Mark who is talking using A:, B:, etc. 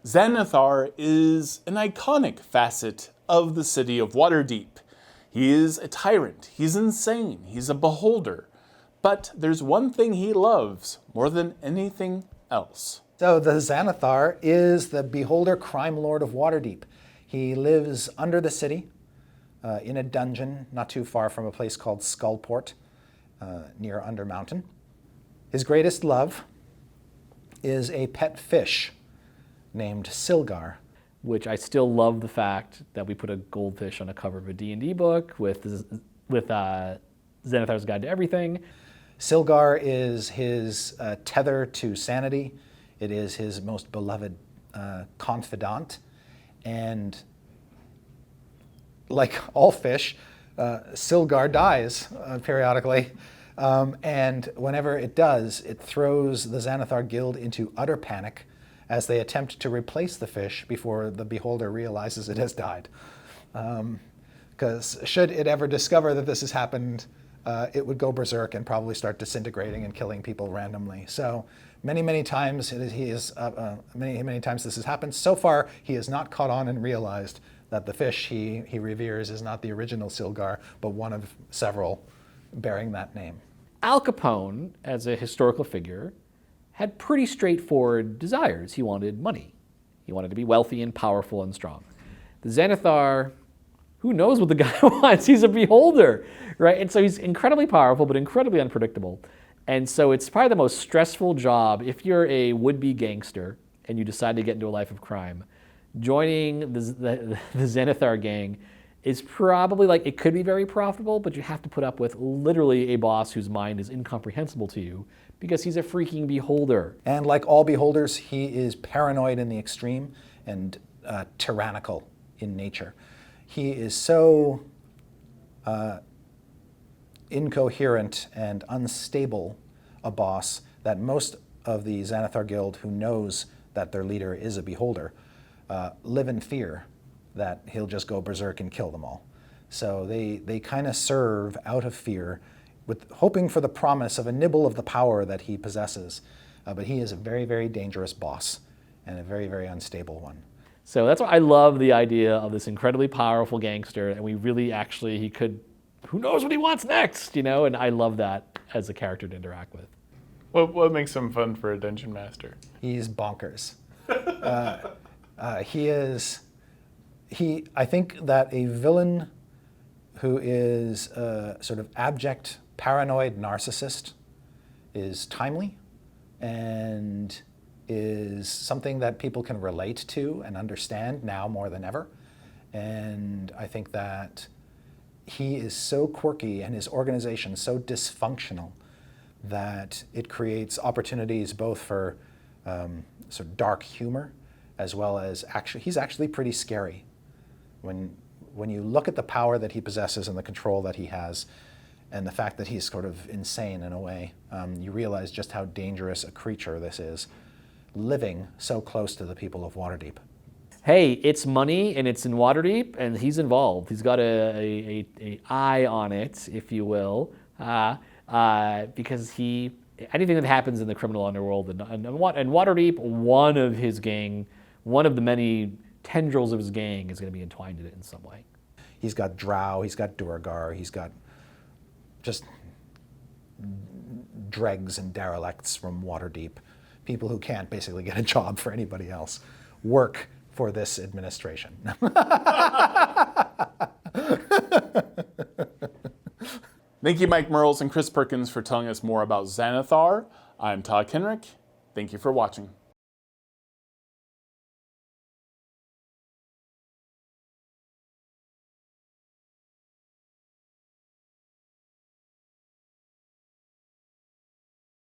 A: Xanathar is an iconic facet of the city of Waterdeep. He is a tyrant, he's insane, he's a beholder. But there's one thing he loves more than anything else.
B: So the Xanathar is the beholder crime lord of Waterdeep. He lives under the city, in a dungeon not too far from a place called Skullport, near Undermountain. His greatest love is a pet fish named Silgar.
C: Which I still love the fact that we put a goldfish on a cover of a D&D book with Xanathar's Guide to Everything.
B: Silgar is his tether to sanity. It is his most beloved confidant. And like all fish, Silgar dies periodically. And whenever it does, it throws the Xanathar Guild into utter panic as they attempt to replace the fish before the beholder realizes it has died. Because should it ever discover that this has happened, it would go berserk and probably start disintegrating and killing people randomly. So many times many times this has happened. So far, he has not caught on and realized that the fish he reveres is not the original Silgar, but one of several bearing that name.
C: Al Capone, as a historical figure, had pretty straightforward desires. He wanted money. He wanted to be wealthy and powerful and strong. The Xanathar, who knows what the guy wants? He's a beholder, right? And so he's incredibly powerful, but incredibly unpredictable. And so it's probably the most stressful job if you're a would-be gangster and you decide to get into a life of crime. Joining the Xanathar gang is probably it could be very profitable, but you have to put up with literally a boss whose mind is incomprehensible to you because he's a freaking beholder.
B: And like all beholders, he is paranoid in the extreme and tyrannical in nature. He is so incoherent and unstable a boss that most of the Xanathar Guild, who knows that their leader is a beholder, live in fear that he'll just go berserk and kill them all. So they kind of serve out of fear, with hoping for the promise of a nibble of the power that he possesses. But he is a very dangerous boss and a very unstable one.
C: So that's why I love the idea of this incredibly powerful gangster, and we really he could, who knows what he wants next, and I love that as a character to interact with.
A: What makes him fun for a dungeon master?
B: He's bonkers. I think that a villain who is a sort of abject, paranoid narcissist is timely and is something that people can relate to and understand now more than ever. And I think that he is so quirky and his organization so dysfunctional that it creates opportunities both for sort of dark humor as well as he's actually pretty scary. When you look at the power that he possesses and the control that he has and the fact that he's sort of insane in a way, you realize just how dangerous a creature this is, living so close to the people of Waterdeep.
C: Hey, it's money and it's in Waterdeep and he's involved. He's got a eye on it, if you will, because anything that happens in the criminal underworld and Waterdeep, one of the many tendrils of his gang is going to be entwined in it in some way.
B: He's got drow, he's got Duergar, he's got just dregs and derelicts from Waterdeep, people who can't basically get a job for anybody else, work for this administration.
A: Thank you, Mike Merles and Chris Perkins, for telling us more about Xanathar. I'm Todd Kenrick. Thank you for watching.